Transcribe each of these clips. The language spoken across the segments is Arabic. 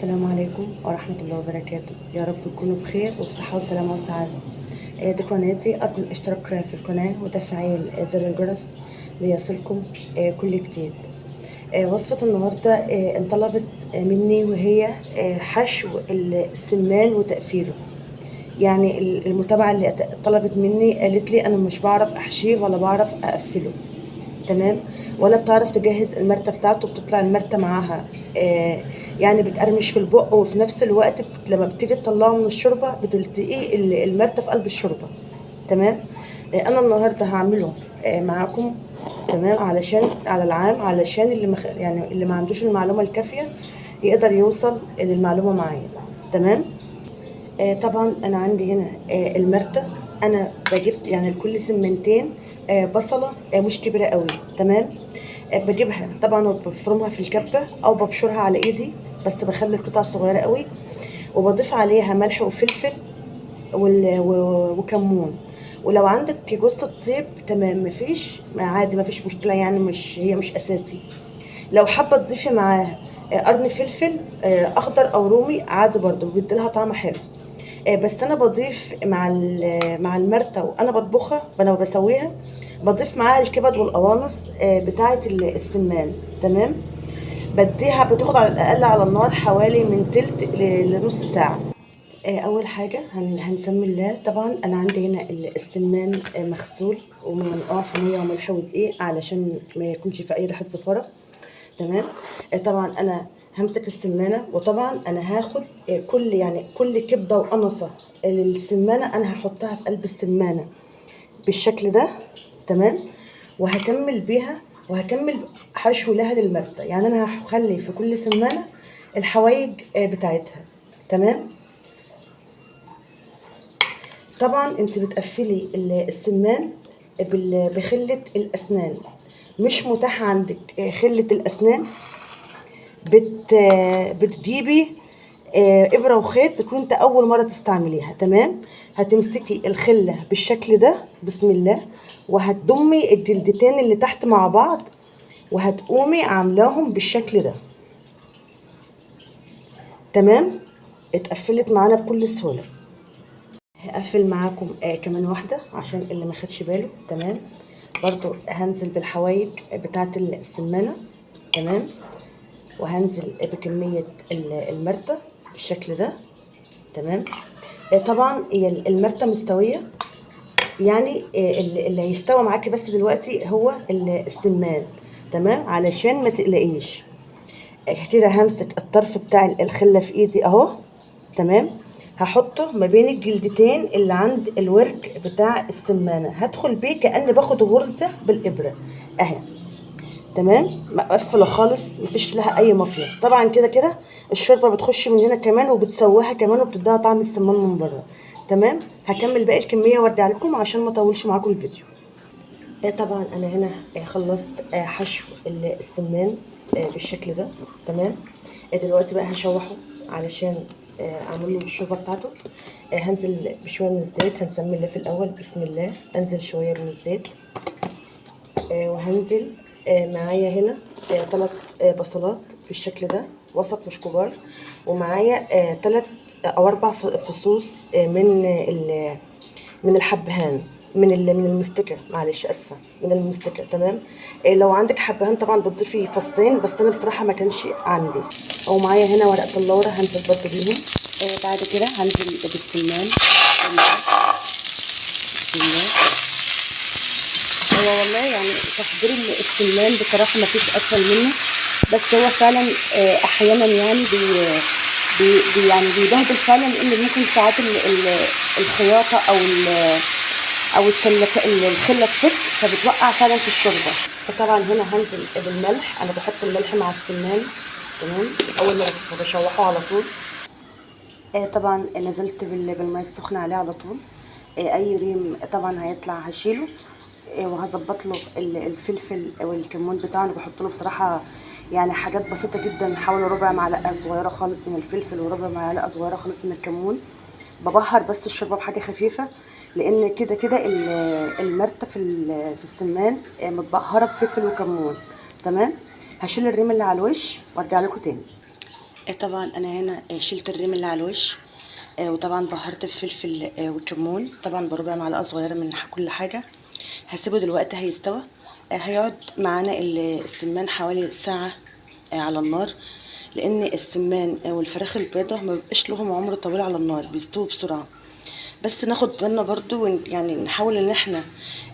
السلام عليكم ورحمة الله وبركاته. يا رب تكونوا بخير وبصحة وسلامة وسعادة. دي قناتي، أرجو الاشتراك في القناة وتفعيل زر الجرس ليصلكم كل جديد. وصفة النهاردة انطلبت مني، وهي حشو السمان وتقفيله. يعني المتابعة اللي طلبت مني قالت لي أنا مش بعرف أحشيه ولا بعرف أقفله، تمام، ولا بتعرف تجهز المرتة بتاعته. بتطلع المرتة معاها يعني بتقرمش في البق، وفي نفس الوقت لما بتيجي تطلعه من الشوربة بتلتقي المرتة في قلب الشوربة، تمام. انا النهارده هعمله معاكم، تمام، علشان على العام، علشان يعني اللي ما عندوش المعلومة الكافية يقدر يوصل للمعلومة معايا، تمام. طبعا انا عندي هنا المرتة. انا بجيب يعني لكل سمنتين بصلة مش كبيرة قوي، تمام. بجيبها طبعا وبفرمها في الكبة او ببشرها على ايدي، بس بخلي القطع صغيرة قوي، وبضيف عليها ملح وفلفل وكمون. ولو عندك جوز الطيب تمام، مفيش عادي، مفيش مشكلة، يعني هي مش اساسي. لو حابة تضيفي معاها قرن فلفل اخضر او رومي عادي برضو، بيديلها طعم حلو. بس انا بضيف مع المرتة وانا بطبخها، وانا بسويها بضيف معاها الكبد والقوانص بتاعه السمان، تمام. بديها بتاخد على الاقل على النار حوالي من تلت لنص ساعه. اول حاجه هنسمي الله. طبعا انا عندي هنا السمان مغسول ومنقوع في ميه وملح ودقيق علشان ما يكونش في اي ريحه زفاره، تمام. طبعا انا همسك السمانه، وطبعا انا هاخد كل كبده وقنصه للسمانه انا هحطها في قلب السمانه بالشكل ده، تمام. وهكمل بيها، وهكمل حشو لها للمرتة. يعني انا هخلي في كل سمانه الحوايج بتاعتها، تمام. طبعا انت بتقفلي السمان بخله الاسنان. مش متاح عندك خله الاسنان، بتجيبي ابره وخيط، بتكون انت اول مره تستعمليها، تمام. هتمسكي الخله بالشكل ده، بسم الله، وهتضمي الجلدتين اللي تحت مع بعض، وهتقومي عاملاهم بالشكل ده، تمام. اتقفلت معانا بكل سهوله. هقفل معاكم كمان واحده عشان اللي ما خدش باله، تمام. برضو هنزل بالحوايج بتاعه السمانه، تمام، وهنزل بكميه المرته بالشكل ده، تمام. طبعا هي المرتة مستوية، يعني اللي هيستوى معاكي بس دلوقتي هو السمان، تمام، علشان ما تقلقيش. كده همسك الطرف بتاع الخلة في ايدي اهو، تمام. هحطه ما بين الجلدتين اللي عند الورك بتاع السمانة، هدخل بيه كأني باخد غرزة بالإبرة اهي، تمام. مقفله خالص، مفيش لها اي مفيص. طبعا كده كده الشوربه بتخش من هنا كمان، وبتسويها كمان، وبتديها طعم السمان من بره، تمام. هكمل باقي الكميه وارجع لكم عشان ما اطولش معاكم الفيديو. طبعا انا هنا خلصت حشو السمان بالشكل ده، تمام. دلوقتي بقى هشوحه علشان اعمل له الشوربه بتاعته. هنزل بشويه من الزيت، هنسمي الله في الاول، بسم الله. انزل شويه من الزيت، وهنزل معايا هنا 3 بصلات بالشكل ده، وسط مش كبار، ومعايا 3 او 4 فصوص من الحبهان، من المستكه، معلش اسفه، من المستكه، تمام. لو عندك حبهان طبعا بتضيفي فصين، بس انا بصراحه ما كانش عندي. او معايا هنا ورقه اللورة هنزل برضه بيهم. بعد كده هنزل بالسمان، بسم الله. هو والله يعني تحضير السمان بصراحة ما فيش أسهل منه، بس هو فعلا أحيانا يعني يعني بيبهدل فعلا، لأن ممكن ساعات الخياطة أو الخلة تفك، فبتوقع فعلا في الشوربة. فطبعا هنا هنزل بالملح، أنا بحط الملح مع السمان، تمام، أول ما بشوحه على طول. طبعا نزلت بالمية السخنة عليه على طول. أي ريم طبعا هيطلع هشيله. وهظبط له الفلفل والكمون بتاعه. انا بحط له بصراحه يعني حاجات بسيطه جدا، حوالي ربع معلقه صغيره خالص من الفلفل وربع معلقه صغيره خالص من الكمون. ببهر بس الشوربه بحاجه خفيفه، لان كده كده المرته في السمان متبهره بفلفل وكمون، تمام. هشيل الريم اللي على الوش وارجع لكم تاني. طبعا انا هنا شلت الريم اللي على الوش. وطبعا بهرت الفلفل والكمون طبعا بربع معلقه صغيره من كل حاجه. هسيبه دلوقتي هيستوى. هيقعد معانا السمان حوالي ساعه على النار، لان السمان والفراخ البيضة ما بيبقاش لهم عمر طويل على النار، بيستووا بسرعه. بس ناخد بالنا برضو يعني نحاول ان احنا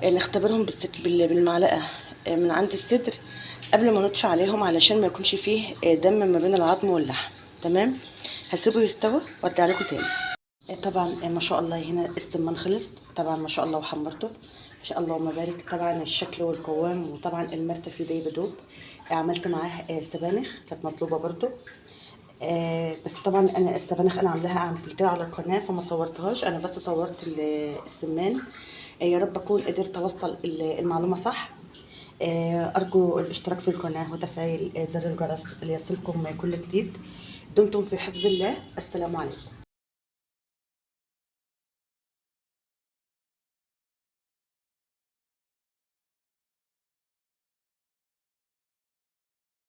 نختبرهم بالمعلقه من عند الصدر قبل ما نطفي عليهم، علشان ما يكونش فيه دم ما بين العظم واللحم. تمام. هسيبه يستوى وارجع لكم تاني. طبعا ما شاء الله هنا السمان خلص طبعا ما شاء الله، وحمرته ما شاء الله وما بارك. طبعا الشكل والقوام وطبعا المرتة فيه ده بدوب. عملت معاه سبانخ كانت مطلوبه برضو. بس طبعا انا السبانخ انا عملتها على القناه فما صورتهاش، انا بس صورت السمان. يا رب اكون قدرت اوصل المعلومه صح. ارجو الاشتراك في القناه وتفعيل زر الجرس ليصلكم كل جديد. دمتم في حفظ الله. السلام عليكم.